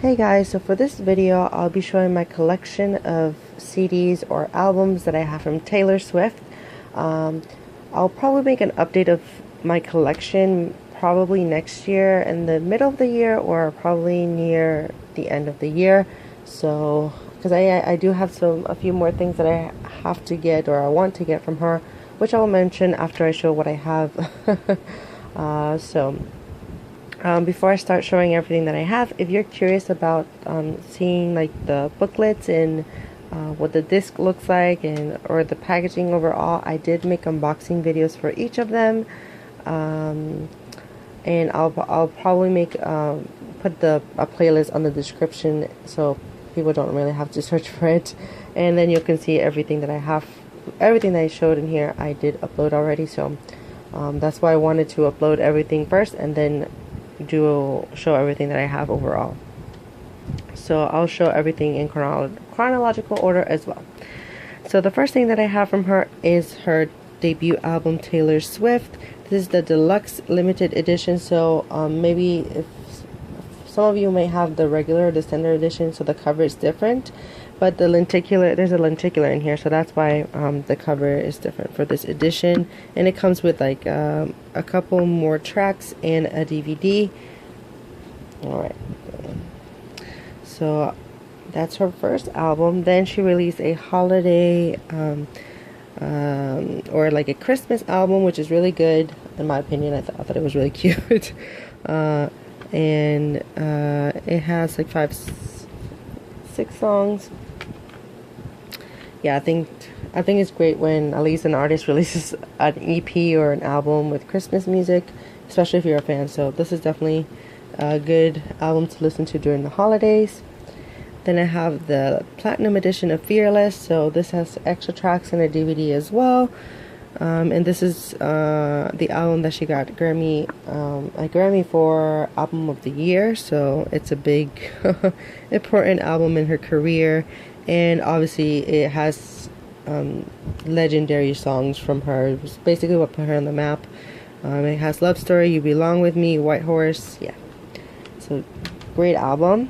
Hey guys, so for this video I'll be showing my collection of CDs or albums that I have from Taylor Swift. Um, I'll probably make an update of my collection probably next year in the middle of the year or probably near the end of the year. So, because I do have a few more things that I have to get or I want to get from her, which I'll mention after I show what I have. Before I start showing everything that I have, if you're curious about seeing like the booklets and what the disc looks like or the packaging overall, I did make unboxing videos for each of them, and I'll probably make put a playlist on the description so people don't really have to search for it, and then you can see everything that I have, everything that I showed in here. I did upload already, so that's why I wanted to upload everything first and then show everything that I have overall. So I'll show everything in chronological order as well. So the first thing that I have from her is her debut album, Taylor Swift. This is the deluxe limited edition, so maybe if some of you may have the regular or the standard edition, so the cover is different, but there's a lenticular in here, so that's why the cover is different for this edition. And it comes with like a couple more tracks and a DVD. Alright, so that's her first album. Then she released a holiday or like a Christmas album, which is really good in my opinion. I thought it was really cute. And it has like 6 songs. Yeah, I think it's great when at least an artist releases an EP or an album with Christmas music, especially if you're a fan. So this is definitely a good album to listen to during the holidays. Then I have the Platinum edition of Fearless. So this has extra tracks and a DVD as well. And this is the album that she got a Grammy for Album of the Year. So it's a big important album in her career. And obviously it has legendary songs from her. It's basically what put her on the map. It has Love Story, You Belong With Me, White Horse. Yeah, so great album.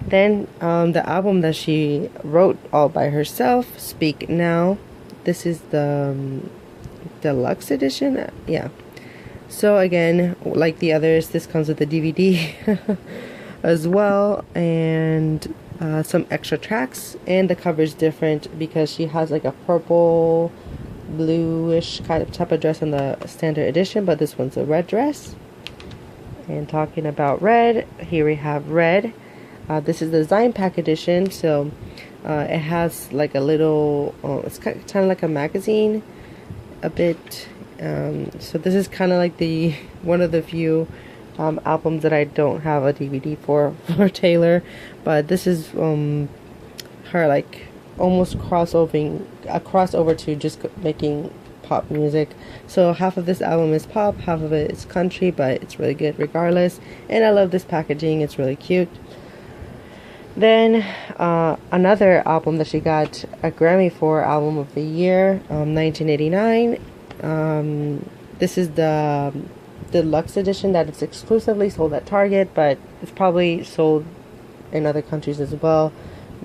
Then the album that she wrote all by herself, Speak Now. This is the deluxe edition. Yeah. So again, like the others, this comes with the DVD as well, and some extra tracks, and the cover is different because she has like a purple bluish kind of type of dress in the standard edition, but this one's a red dress. And talking about red, here we have red. This is the Design Pack edition, so it has like a little it's kind of like a magazine a bit. So this is kind of like the one of the few albums that I don't have a DVD for Taylor, but this is her like almost crossover to just making pop music. So half of this album is pop, half of it is country, but it's really good regardless. And I love this packaging, it's really cute. Then another album that she got a Grammy for, Album of the Year, 1989. This is the deluxe edition that is exclusively sold at Target, but it's probably sold in other countries as well.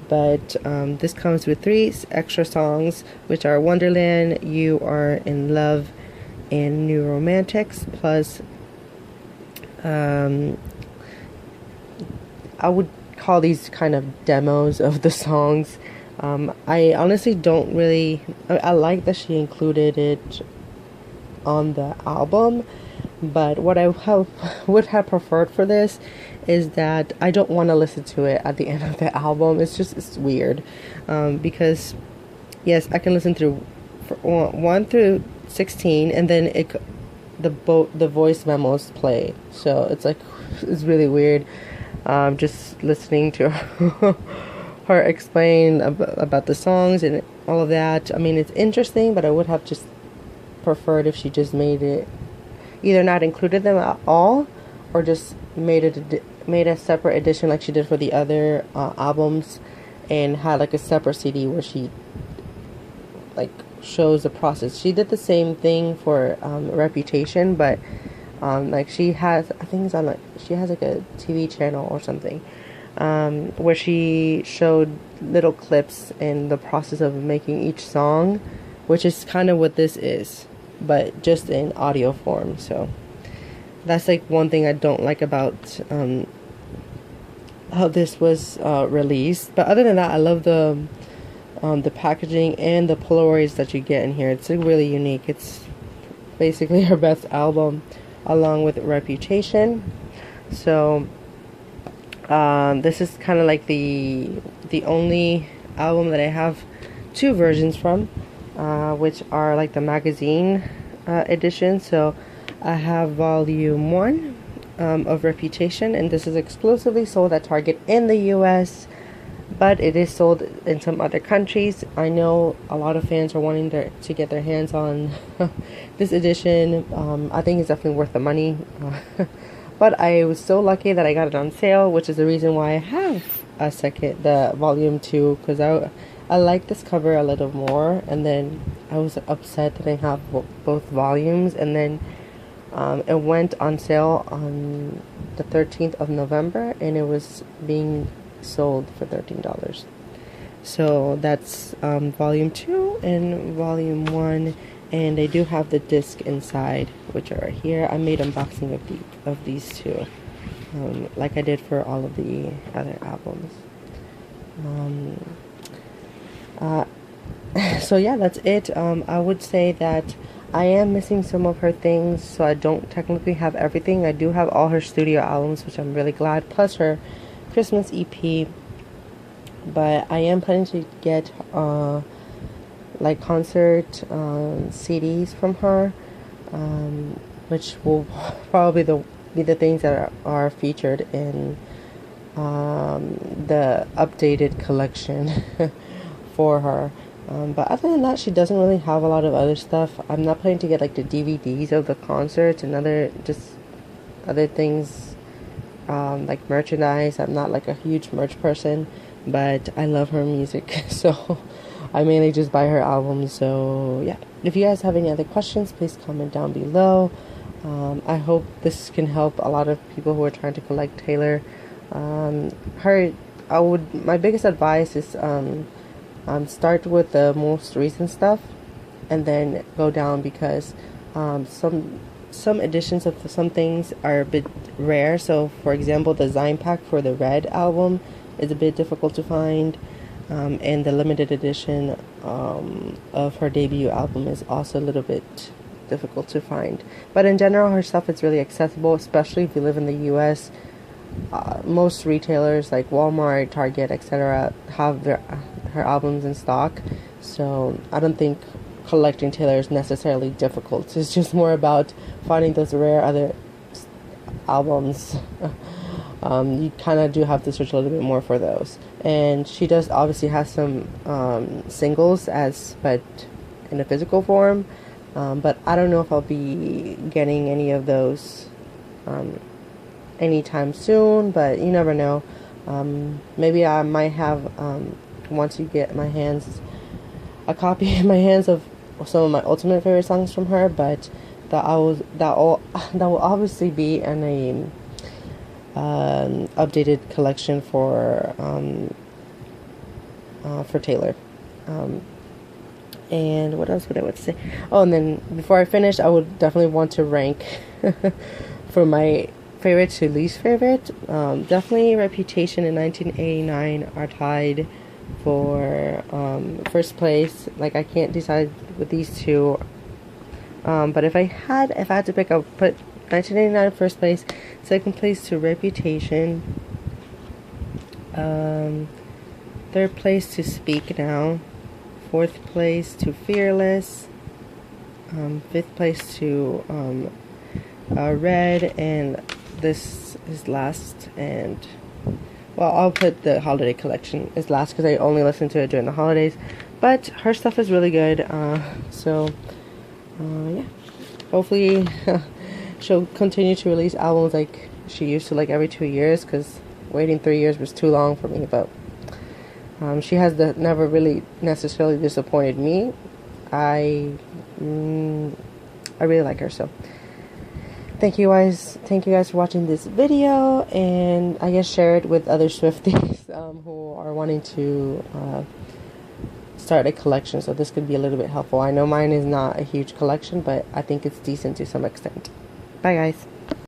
But this comes with 3 extra songs, which are Wonderland, You Are in Love, and New Romantics. Plus I would call these kind of demos of the songs. I honestly don't really I like that she included it on the album, but what I would have preferred for this is that I don't want to listen to it at the end of the album. It's weird, because yes, I can listen through 1 through 16, and then the voice memos play, so it's really weird, just listening to her explain about the songs and all of that. I mean, it's interesting, but I would have just preferred if she just made it, either not included them at all, or just made a separate edition like she did for the other albums, and had like a separate CD where she like shows the process. She did the same thing for Reputation, but like she has, I think it's on like, she has like a TV channel or something where she showed little clips in the process of making each song, which is kind of what this is, but just in audio form. So that's like one thing I don't like about how this was released. But other than that, I love the packaging and the Polaroids that you get in here. It's like really unique. It's basically her best album, along with Reputation. So this is kind of like the only album that I have two versions from, which are like the magazine edition. So I have volume 1 of Reputation, and this is exclusively sold at Target in the US, but it is sold in some other countries. I know a lot of fans are wanting to get their hands on this edition. I think it's definitely worth the money. But I was so lucky that I got it on sale, which is the reason why I have the volume 2, because I like this cover a little more, and then I was upset that I have both volumes, and then it went on sale on the 13th of November, and it was being sold for $13. So that's volume 2 and volume 1, and they do have the disc inside, which are right here. I made unboxing of these two, like I did for all of the other albums. So yeah, that's it. I would say that I am missing some of her things, so I don't technically have everything. I do have all her studio albums, which I'm really glad, plus her Christmas EP. But I am planning to get like concert CDs from her, which will probably be the things that are featured in the updated collection for her. But other than that, she doesn't really have a lot of other stuff. I'm not planning to get like the DVDs of the concerts and other things, like merchandise. I'm not like a huge merch person, but I love her music, so I mainly just buy her albums. So yeah, if you guys have any other questions, please comment down below. I hope this can help a lot of people who are trying to collect Taylor. My biggest advice is start with the most recent stuff and then go down, because some editions of some things are a bit rare. So for example, the Zine pack for the Red album is a bit difficult to find, and the limited edition of her debut album is also a little bit difficult to find. But in general, her stuff is really accessible, especially if you live in the US. Most retailers like Walmart, Target, etc. have her albums in stock, so I don't think collecting Taylor is necessarily difficult. It's just more about finding those rare other albums. You kind of do have to search a little bit more for those, and she does obviously have some singles but in a physical form, but I don't know if I'll be getting any of those anytime soon, but you never know. Maybe I might have, once you get a copy in my hands of some of my ultimate favorite songs from her, but that will obviously be in a updated collection for Taylor. And what else would I want to say? Oh, and then before I finish, I would definitely want to rank for my favorite to least favorite. Definitely Reputation and 1989 are tied for first place. Like, I can't decide with these two, but if I had to pick, I would put 1989 first place, second place to Reputation, third place to Speak Now, fourth place to Fearless, fifth place to Red, and this is last. And well, I'll put the Holiday Collection as last because I only listen to it during the holidays, but her stuff is really good. Yeah, hopefully she'll continue to release albums like she used to, like every 2 years, because waiting 3 years was too long for me. But she has never really necessarily disappointed me. I really like her. So Thank you guys for watching this video, and I guess share it with other Swifties who are wanting to start a collection, so this could be a little bit helpful. I know mine is not a huge collection, but I think it's decent to some extent. Bye guys.